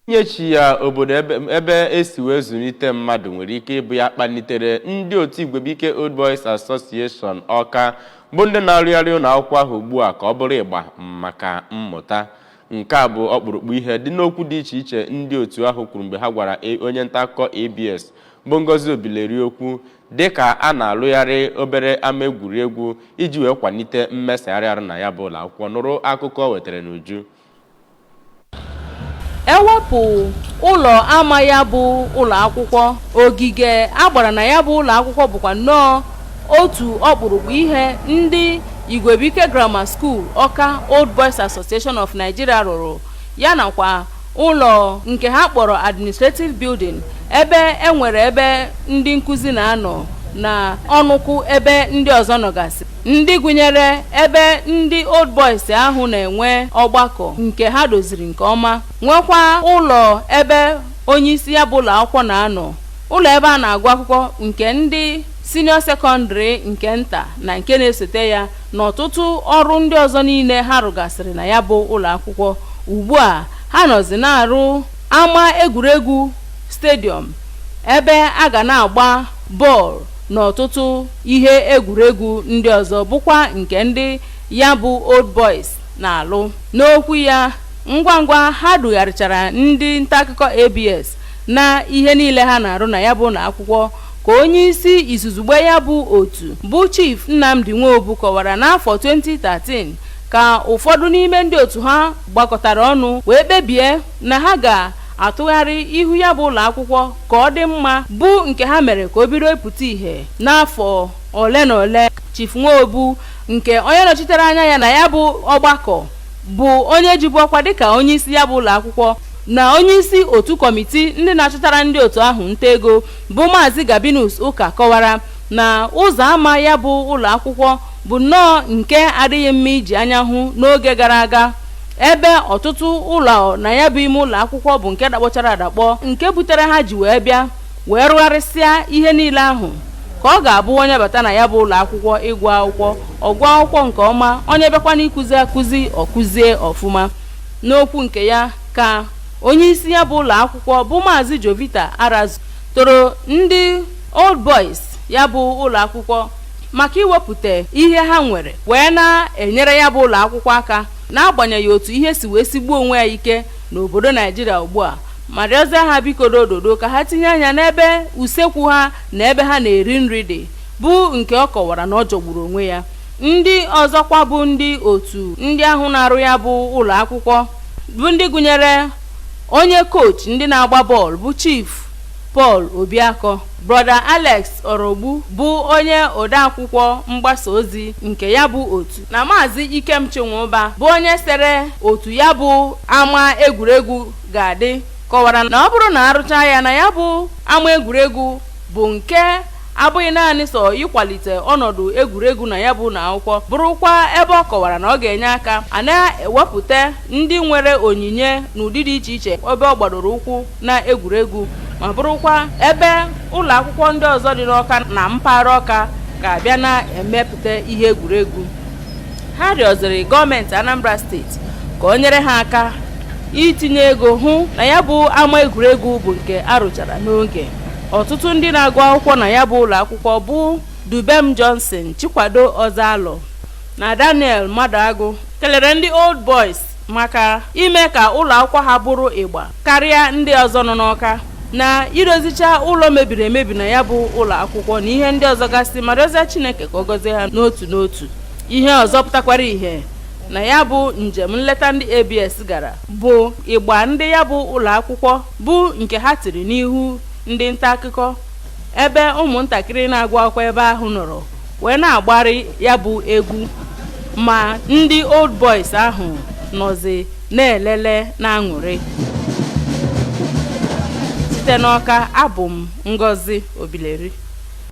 nyechi ya obodo ebe esi wee zụlite mmadụ nwere ike ịbụ ya kpalitere ndị otu Igwebike Old Boys Association Ọka bụ ndị na-arụgharị ụlọ akwụkwọ ahụ ugbu a ka ọ bụrụ ịgba maka mmụta. Nke a bụ ọkpụrụkpụ ihe dị n'okwu dị iche iche ndị otu ahụ kwuru mgbe ha gwara onye nta akụkọ ABS bụ Ngozi Obileri okwu dịka a na-alụgharị obere ama egwuregwu iji wee kwalite mmesagharị arụ na ya bụ ụlọ akwụkwọ. Nụrụ akụkọ wetara n'uju. Ewepụ ụlọ ama ya bụ ụlọ akwụkwọ, ogige agbara na ya bụ ụlọ akwụkwọ bụkwa nnọọ otu ọkpụrụkpụ ihe ndị Igwebike Grammar School Ọka Old Boys Association of Nigeria rụrụ, ya nakwa ụlọ nke ha kpọrọ administrative building ebe enwere ebe ndị nkuzi na-anọ na ọnụkụ ebe ndị ọzọ nọgasị, ndị gụnyere ebe ndị Old Boys ahụ na-enwe ọgbakọ nke ha doziri nke ọma, nwekwa ụlọ ebe onyeisi ya bụ ụlọ akwụkwọ na-anọ, ụlọ ebe a na-agụ akwụkwọ nke ndị senior secondary nke nta na nke na-esote ya, na ọtụtụ ọrụ ndị ọzọ niile ha rụgasịrị na ya bụ ụlọ akwụkwọ. Ugbu a ha nọzi na-arụ ama egwuregwu stadium ebe a ga na-agba bọọlụ na ọtụtụ ihe egwuregwu ndị ọzọ bụkwa nke ndị ya bụ Old Boys na-alụ. N'okwu ya, ngwa ngwa ha dugharịchara ndị nta akụkọ ABS na ihe niile ha na-arụ na ya bụ ụlọ akwụkwọ, ka onye isi izuzugbe ya bụ otu bụ Chief Nnamdi Nwobu kọwara n'afọ 2013 ka ụfọdụ n'ime ndị otu ha gbakọtara ọnụ wee kpebie na ha ga-atụgharị ihu ya bụ ụlọ akwụkwọ ka ọ dị mma, bụ nke ha mere ka o bido ịpụta ihe n'afọ ole na ole. Chief Nwobu, nke onye nọchitere anya ya na ya bụ ọgbakọ, bụ onye jibu ọkwa dịka onye isi ya bụ ụlọ akwụkwọ na onye isi otu kọmiti ndị na-achọtara ndị otu ahụ nta ego bụ Maazị Gabinus Ụka kọwara na ụzọ ama ya bụ ụlọ akwụkwọ bụ nnọọ nke adịghị mma iji anya hụ n'oge gara aga, ebe ọtụtụ ụlọ na ya bụ ime ụlọ akwụkwọ bụ nke dakpọchara adakpọ, nke butere ha ji wee bịa wee rụgharịsịa ihe niile ahụ ka ọ ga-abụ onye bata na ya bụ ụlọ akwụkwọ ịgụ akwụkwọ, ọgụ akwụkwọ nke ọma, onye bịakwa n'ikuzi akụzi ọkụzie ọfụma. N'okwu nke ya ka onye isi ya bụ ụlọ akwụkwọ bụ Maazị Jovita Arazu toro ndị Old Boys ya bụ ụlọ akwụkwọ maka iwepụta ihe ha nwere wee na-enyere ya bụ ụlọ akwụkwọ aka, n'agbanyeghị otu ihe si wee sigbuo onwe ya ike n'obodo Naijiria ugbu a, ma rịọzie ha biko dododo ka ha tinye anya n'ebe usekwu ha na ebe ha na-eri nri dị, bụ nke ọ kọwara na ọ jọgburu onwe ya. Ndị ọzọkwa bụ ndị otu ndị ahụ na-arụ ya bụ ụlọ akwụkwọ bụ ndị gụnyere onye coach ndị na-agba bọọlụ bụ Chief Paul Obiakọ, Brother Alex Orogbu bụ onye odeakwụkwọ mgbasa ozi nke ya bụ otu, na Maazị Ikem Chinwụba bụ onye sere otu ya bụ ama egwuregwu ga-adị, kọwara na ọ bụrụ na arụcha ya na ya bụ ama egwuregwu bụ nke abụghị naanị sọ ịkwalite ọnọdụ egwuregwu na ya bụ na akwụkwọ, bụrụkwa ebe ọ kọwara na ọ ga-enye aka a na-ewepụta ndị nwere onyinye n'ụdị dị iche iche ebe ọ gbadoro ụkwụ na egwuregwu, ma bụrụkwa ebe ụlọ akwụkwọ ndị ọzọ dị n'Ọka na mpaghara Ọka ga-abịa na-emepụta ihe egwuregwu. Ha rịọziri gọọmenti Anambra steeti ka o nyere ha aka itinye ego hụ na ya bụ ama egwuregwu bụ nke arụchara n'oge. Ọtụtụ ndị na-agụ akwụkwọ na ya bụ ụlọ akwụkwọ bụ Dubem Johnson, Chikwado Ozalo na Daniel Madagụ kelere ndị Old Boys maka ime ka ụlọ akwụkwọ ha bụrụ ịgba karịa ndị ọzọ nọ n'Ọka, na idozicha ụlọ mebiri emebi na ya bụ ụlọ akwụkwọ na ihe ndị ọzọ gasị, ma rịọzie Chineke ka ọ gọzie ha n'otu n'otu. Ihe ọzọ pụtakwara ihe na ya bụ njem nleta ndị ABS gara bụ ịgba ndị ya bụ ụlọ akwụkwọ bụ nke ha tiri n'ihu ndị nta akụkọ, ebe ụmụntakịrị na-agụ akwụkwọ ebe ahụ nọrọ wee na-agbari ya bụ egwu, ma ndị Old Boys ahụ nọzi na-elele na-aṅụrị. Site n'Ọka, abụ m Ngozi Obileri.